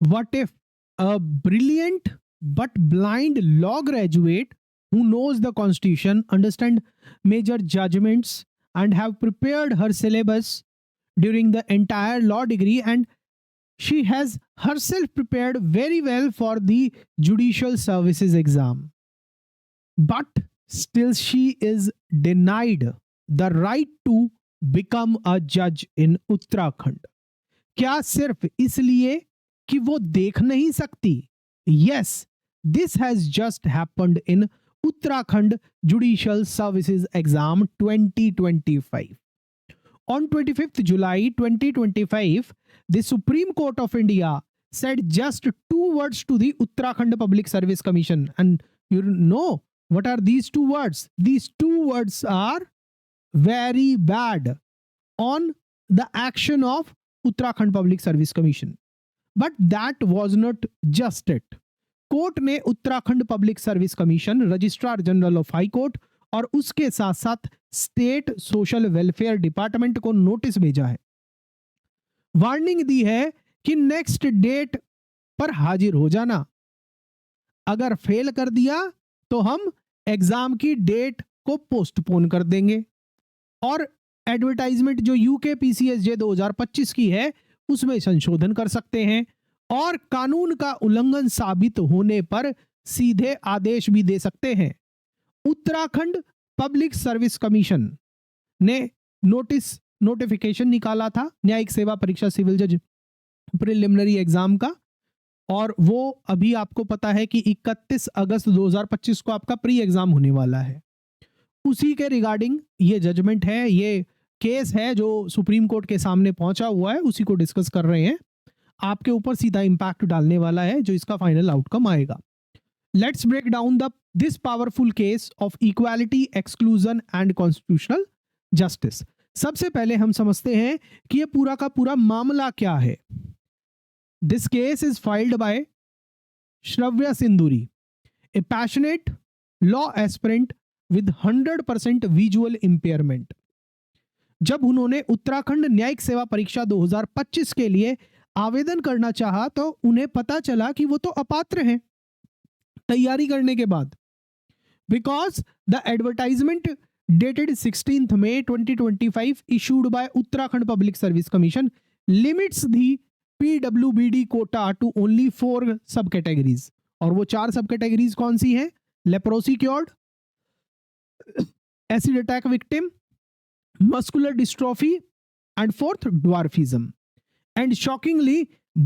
What if a brilliant but blind law graduate who knows the constitution, understand major judgments, and have prepared her syllabus during the entire law degree, and she has herself prepared very well for the judicial services exam, but still she is denied the right to become a judge in Uttarakhand? क्या सिर्फ इसलिए कि वो देख नहीं सकती? Yes, this has just happened in Uttarakhand Judicial Services Exam 2025. On 25th July 2025, the Supreme Court of India said just two words to the Uttarakhand Public Service Commission. And you know what are these two words? These two words are very bad on the action of Uttarakhand Public Service Commission. But that was not just it. Court ने Uttarakhand public service commission, registrar general of high court और उसके साथ साथ state social welfare department को notice भेजा है, warning दी है कि नेक्स्ट डेट पर हाजिर हो जाना। अगर फेल कर दिया तो हम एग्जाम की डेट को पोस्टपोन कर देंगे और एडवर्टाइजमेंट जो यूके पीसीएसजे 2025 की है उसमें संशोधन कर सकते हैं और कानून का उल्लंघन साबित होने पर सीधे आदेश भी दे सकते हैं। उत्तराखंड पब्लिक सर्विस कमीशन ने नोटिफिकेशन निकाला था न्यायिक सेवा परीक्षा सिविल जज प्रिलिमिनरी एग्जाम का, और वो अभी आपको पता है कि 31 अगस्त 2025 को आपका प्री एग्जाम होने वाला है। उसी के रिगार्डिंग ये जजमेंट है, ये केस है जो सुप्रीम कोर्ट के सामने पहुंचा हुआ है, उसी को डिस्कस कर रहे हैं। आपके ऊपर सीधा इंपैक्ट डालने वाला है जो इसका फाइनल आउटकम आएगा। Let's break down this powerful case of equality, exclusion and constitutional justice. सबसे पहले हम समझते हैं कि ये पूरा का पूरा मामला क्या है। This case is filed by Shravya Sinduri, a passionate law aspirant with 100% visual impairment. जब उन्होंने उत्तराखंड न्यायिक सेवा परीक्षा 2025 के लिए आवेदन करना चाहा तो उन्हें पता चला कि वो तो अपात्र हैं तैयारी करने के बाद, because the advertisement dated 16th May 2025 issued by Uttarakhand Public Service Commission limits the PWBD quota to only 4 subcategories। और वो 4 सबकैटेगरीज कौन सी हैं? Leprosy cured, acid attack victim, muscular dystrophy and fourth dwarfism. And shockingly,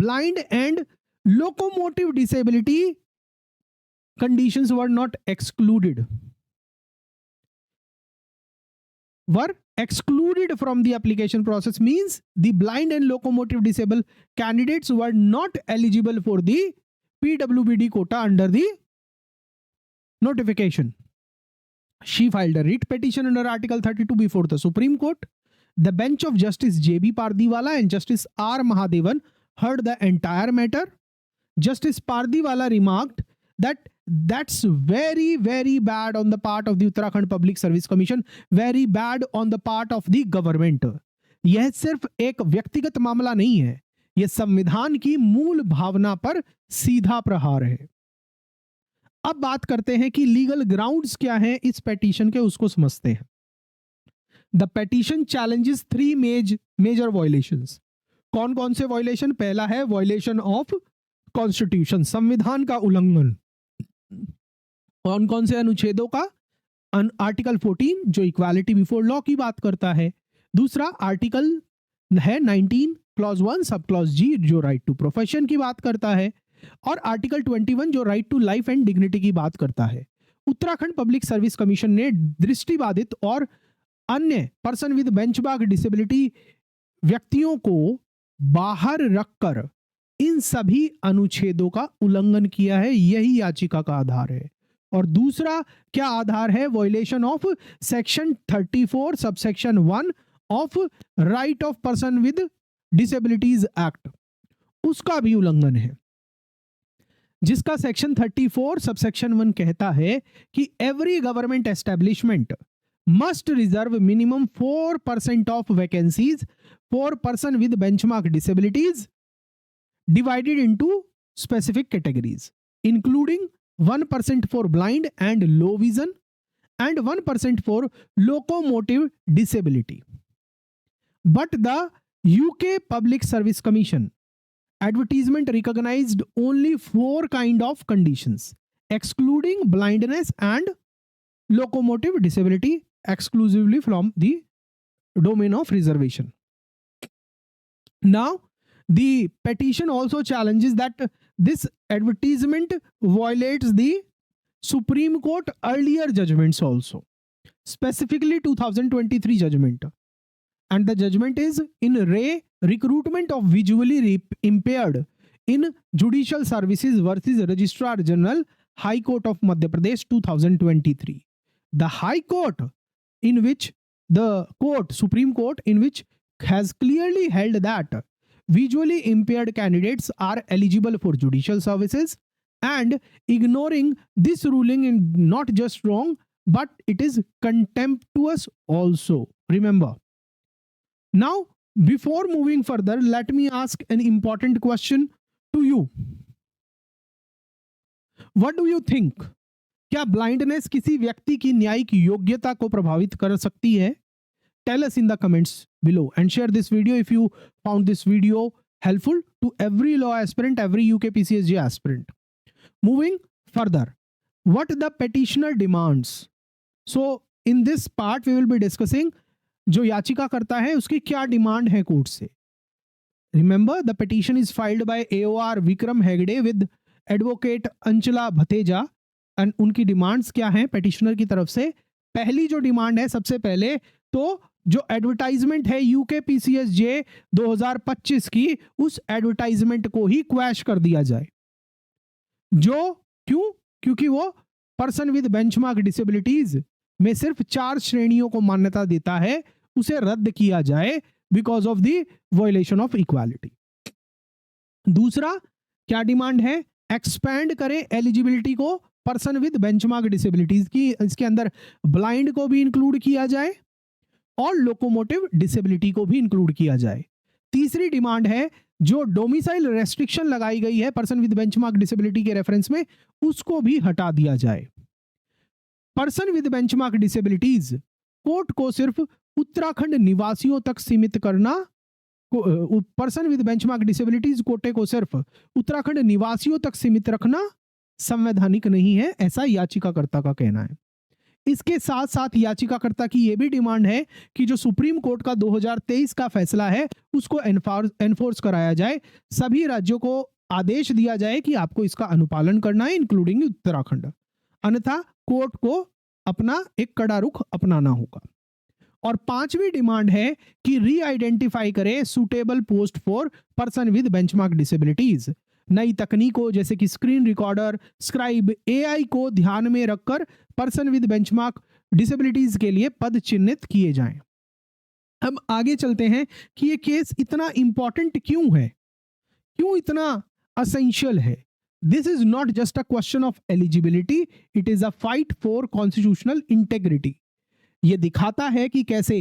blind and locomotive disability conditions were not excluded. Were excluded from the application process means the blind and locomotive disabled candidates were not eligible for the PWBD quota under the notification. She filed a writ petition under Article 32 before the Supreme Court. The bench of Justice J.B. Pardiwala and Justice R. Mahadevan heard the entire matter. Justice Pardiwala remarked that that's very, very bad on the part of the Uttarakhand Public Service Commission, very bad on the part of the government. यह सिर्फ एक व्यक्तिगत मामला नहीं है, यह संविधान की मूल भावना पर सीधा प्रहार है। अब बात करते हैं कि लीगल ग्राउंड्स क्या हैं इस पेटिशन के, उसको समझते हैं। The petition challenges 3 major violations। कौन कौन से वायलेशन? पहला है वायलेशन ऑफ कॉन्स्टिट्यूशन, संविधान का उल्लंघन। कौन कौन से अनुच्छेदों का? आर्टिकल 14 जो इक्वालिटी बिफोर लॉ की बात करता है। दूसरा आर्टिकल है 19 क्लॉज 1 सब क्लॉज जी जो राइट टू प्रोफेशन की बात करता है, और आर्टिकल 21 जो right to life and dignity की बात करता है। उत्तराखंड पब्लिक सर्विस कमीशन ने दृष्टिबाधित और अन्य पर्सन विद बेंचमार्क डिसेबिलिटी व्यक्तियों को बाहर रखकर इन सभी अनुच्छेदों का उल्लंघन किया है, यही याचिका का आधार है। और दूसरा क्या आधार है? Violation of section 34 subsection 1 of right of person with disabilities act, उसका भी उल्लंघन है, जिसका सेक्शन 34 सबसेक्शन 1 कहता है कि every government establishment must reserve minimum 4% of vacancies for person with benchmark disabilities divided into specific categories, including 1% for blind and low vision and 1% for locomotive disability. But the UK Public Service Commission advertisement recognized only 4 kind of conditions, excluding blindness and locomotive disability exclusively from the domain of reservation. Now, the petition also challenges that this advertisement violates the Supreme Court earlier judgments also, specifically 2023 judgment. And the judgment is in Ray, recruitment of visually impaired in judicial services versus Registrar General, High Court of Madhya Pradesh 2023. The High Court in which the court, Supreme Court, in which has clearly held that visually impaired candidates are eligible for judicial services, and ignoring this ruling is not just wrong, but it is contemptuous also. Remember. Now, before moving further, let me ask an important question to you. What do you think? क्या blindness किसी व्यक्ति की न्यायिक योग्यता को प्रभावित कर सकती है? Tell us in the comments below and share this video if you found this video helpful to every law aspirant, every UK PCSG aspirant. Moving further, what the petitioner demands. So in this part we will be discussing जो याचिका करता है उसकी क्या demand है court से. Remember, the petition is filed by AOR Vikram Hegde with advocate Anchala Bhateja and उनकी demands क्या हैं पेटिशनर की तरफ से. पहली जो डिमांड है, सबसे पहले तो जो एडवर्टाइजमेंट है यूके पीसीएसजे 2025 की, उस एडवर्टाइजमेंट को ही क्वैश कर दिया जाए. जो क्यों? क्योंकि वो पर्सन विद बेंचमार्क डिसेबिलिटीज में सिर्फ 4 श्रेणियों को मान्यता देता है, उसे रद्द किया जाए because of the violation of equality. दूसरा क्या डिमांड है? एक्सपैंड करें एलिजिबिलिटी को पर्सन विद बेंचमार्क डिसेबिलिटीज की, इसके अंदर ब्लाइंड को भी इंक्लूड किया जाए और लोकोमोटिव डिसेबिलिटी को भी इंक्लूड किया जाए. तीसरी डिमांड है जो डोमिसाइल रेस्ट्रिक्शन लगाई गई है पर्सन विद बेंचमार्क डिसेबिलिटी के रेफरेंस में, उसको भी हटा दिया जाए. Person with benchmark disabilities court को सिर्फ उत्तराखंड निवासियों तक सीमित करना, पर्सन विद बेंचमार्क डिसेबिलिटीज कोटे को सिर्फ उत्तराखंड निवासियों तक सीमित रखना संवैधानिक नहीं है, ऐसा याचिकाकर्ता का कहना है. इसके साथ साथ याचिकाकर्ता की यह भी डिमांड है कि जो सुप्रीम कोर्ट का 2023 का फैसला है उसको एनफोर्स कराया जाए. सभी राज्यों को आदेश दिया जाए कि आपको इसका अनुपालन करना है, इंक्लूडिंग उत्तराखंड, अन्यथा कोर्ट को अपना एक कड़ा रुख अपनाना होगा. और पांचवी डिमांड है कि रीआइडेंटिफाई करे suitable post for person with benchmark disabilities. नई तकनीकों जैसे कि स्क्रीन रिकॉर्डर, स्क्राइब, एआई को ध्यान में रखकर पर्सन विद बेंचमार्क डिसेबिलिटीज के लिए पद चिन्हित किए जाएं. अब आगे चलते हैं कि ये केस इतना इंपॉर्टेंट क्यों है, क्यों इतना असेंशियल है. This is not just a question of eligibility, it is a fight for constitutional integrity. ये दिखाता है कि कैसे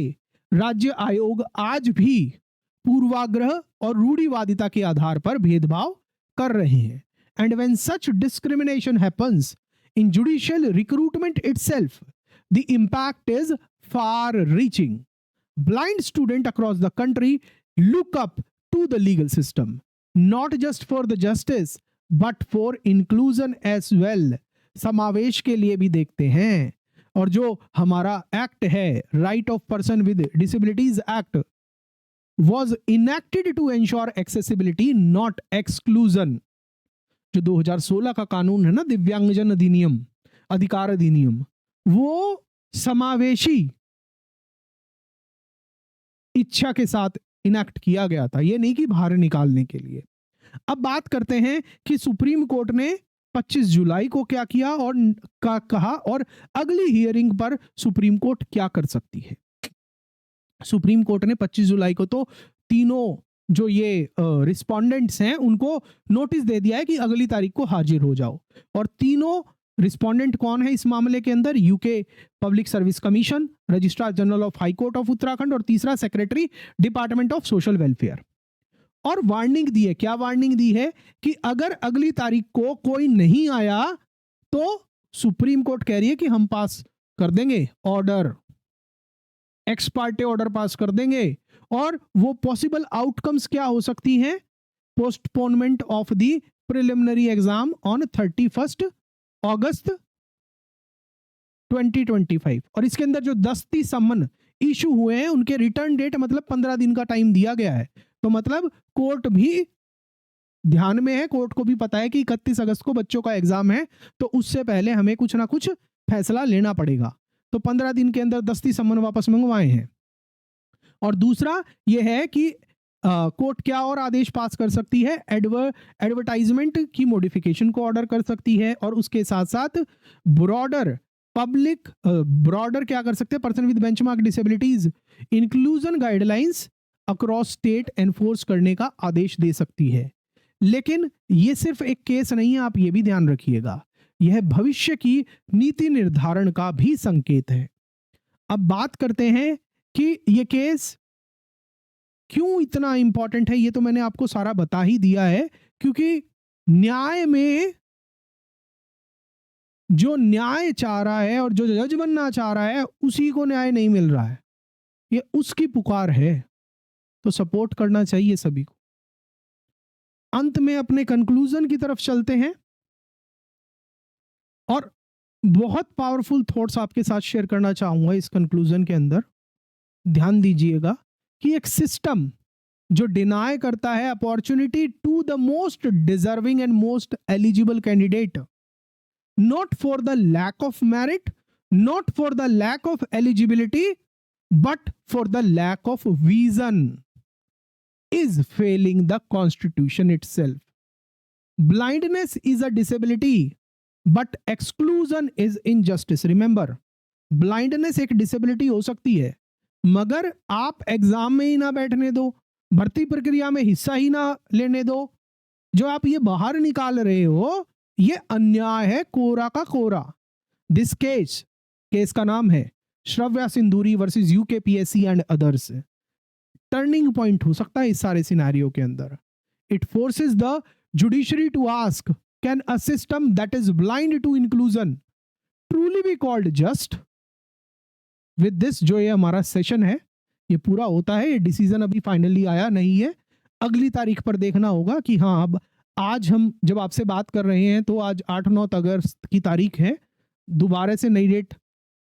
राज्य आयोग आज भी पूर्वाग्रह और रूढ़िवादिता के आधार पर भेदभाव कर रहे हैं. And when such discrimination happens in judicial recruitment itself, the impact is far reaching. Blind students across the country look up to the legal system, not just for the justice, but for inclusion as well. समावेश के लिए भी देखते हैं. और जो हमारा act है, right of person with disabilities act, was enacted to ensure accessibility, not exclusion. जो 2016 का कानून है ना, दिव्यांगजन अधिनियम, अधिकार अधिनियम, वो समावेशी इच्छा के साथ इनैक्ट किया गया था, ये नहीं कि बाहर निकालने के लिए. अब बात करते हैं कि सुप्रीम कोर्ट ने 25 जुलाई को क्या किया और कहा, और अगली हियरिंग पर सुप्रीम कोर्ट क्या कर सकती है. सुप्रीम कोर्ट ने 25 जुलाई को तो तीनों जो ये रिस्पोंडेंट्स हैं उनको नोटिस दे दिया है कि अगली तारीख को हाजिर हो जाओ. और तीनों रिस्पोंडेंट कौन है इस मामले के अंदर? UK public service commission, registrar general of high court of Uttarakhand और तीसरा secretary department of social welfare. और वार्निंग दी है। क्या वार्निंग दी है कि अगर अगली तारीख को कोई नहीं आया तो सुप्रीम कोर्ट कह रही है कि हम पास कर देंगे order, x Partey order pass कर देंगे। और वो पॉसिबल आउटकम्स क्या हो सकती हैं? Postponement of the preliminary exam on 31 अगस्त 2025। और इसके अंदर जो 10 सम्मन इशू हुए हैं उनके रिटर्न डेट मतलब 15 दिन का टाइम दिया गया है। तो मतलब कोर्ट भी ध्यान में है, कोर्ट को भी पता है कि 31 अगस्त को बच्चों का एग्जाम है, तो उससे पहले हमें कुछ ना कुछ फैसला लेना पड़ेगा। तो 15 दिन के अंदर 10 सम्मन वापस मंगवाए हैं। और दूसरा यह है कि कोर्ट क्या और आदेश पास कर सकती है? एडवर्टाइजमेंट की मॉडिफिकेशन को ऑर्डर कर सकती है, और उसके साथ साथ ब्रॉडर क्या कर सकते हैं? Person with benchmark disabilities inclusion guidelines across state enforce करने का आदेश दे सकती है। लेकिन ये सिर्फ एक केस नहीं है, आप ये भी ध्यान रखिएगा, यह भविष्य की नीति निर्धारण का भी संकेत है। अब बात करते हैं कि ये केस क्यों इतना इंपॉर्टेंट है। ये तो मैंने आपको सारा बता ही दिया है, क्योंकि न्याय में जो न्याय चाह रहा है और जो जज बनना चाह रहा है उसी को न्याय नहीं मिल रहा है, ये उसकी पुकार है। तो सपोर्ट करना चाहिए सभी को। अंत में अपने कंक्लूजन की तरफ चलते हैं, और बहुत पावरफुल थॉट्स आपके साथ शेयर करना चाहूंगा इस कंक्लूजन के अंदर। ध्यान दीजिएगा कि एक सिस्टम जो डिनाय करता है opportunity to the most deserving and most eligible candidate, not for the lack of merit, not for the lack of eligibility, but for the lack of vision, is failing the constitution itself. Blindness is a disability, but exclusion is injustice. Remember, blindness एक disability हो सकती है, मगर आप exam में ही ना बैठने दो, भर्ती प्रक्रिया में हिस्सा ही ना लेने दो, जो आप ये बाहर निकाल रहे हो ये अन्याय है, कोरा का कोरा। दिस केस का नाम है Shravya Sindhuri versus UKPSC and others. Turning point हो सकता है इस सारे सिनेरियो के अंदर। It forces the judiciary to ask, can a system that is blind to inclusion truly be called just? With this जो ये हमारा सेशन है ये पूरा होता है। ये डिसीजन अभी फाइनली आया नहीं है, अगली तारीख पर देखना होगा कि हाँ, अब आज हम जब आपसे बात कर रहे हैं तो आज 8-9 अगस्त की तारीख है। दोबारा से नई डेट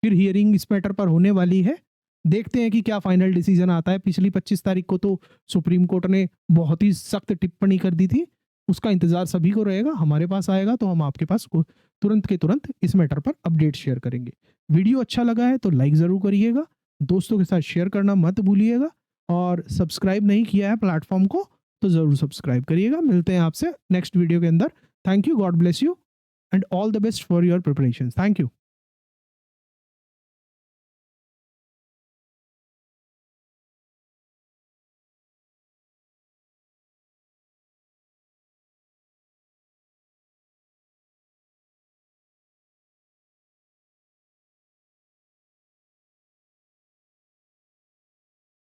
फिर हियरिंग इस मैटर पर होने वाली है। देखते हैं कि क्या फाइनल डिसीजन आता है। पिछली 25 तारीख को तो सुप्रीम कोर्ट ने बहुत ही सख्त टिप्पणी कर दी थी, उसका इंतजार सभी को रहेगा। हमारे पास आएगा तो हम आपके पास तुरंत के तुरंत इस मैटर पर अपडेट शेयर करेंगे। वीडियो अच्छा लगा है तो लाइक ज़रूर करिएगा, दोस्तों के साथ शेयर करना मत भूलिएगा, और सब्सक्राइब नहीं किया है प्लेटफॉर्म को तो ज़रूर सब्सक्राइब करिएगा। मिलते हैं आपसे नेक्स्ट वीडियो के अंदर। Thank you, God bless you and all the best for your preparation. Thank you.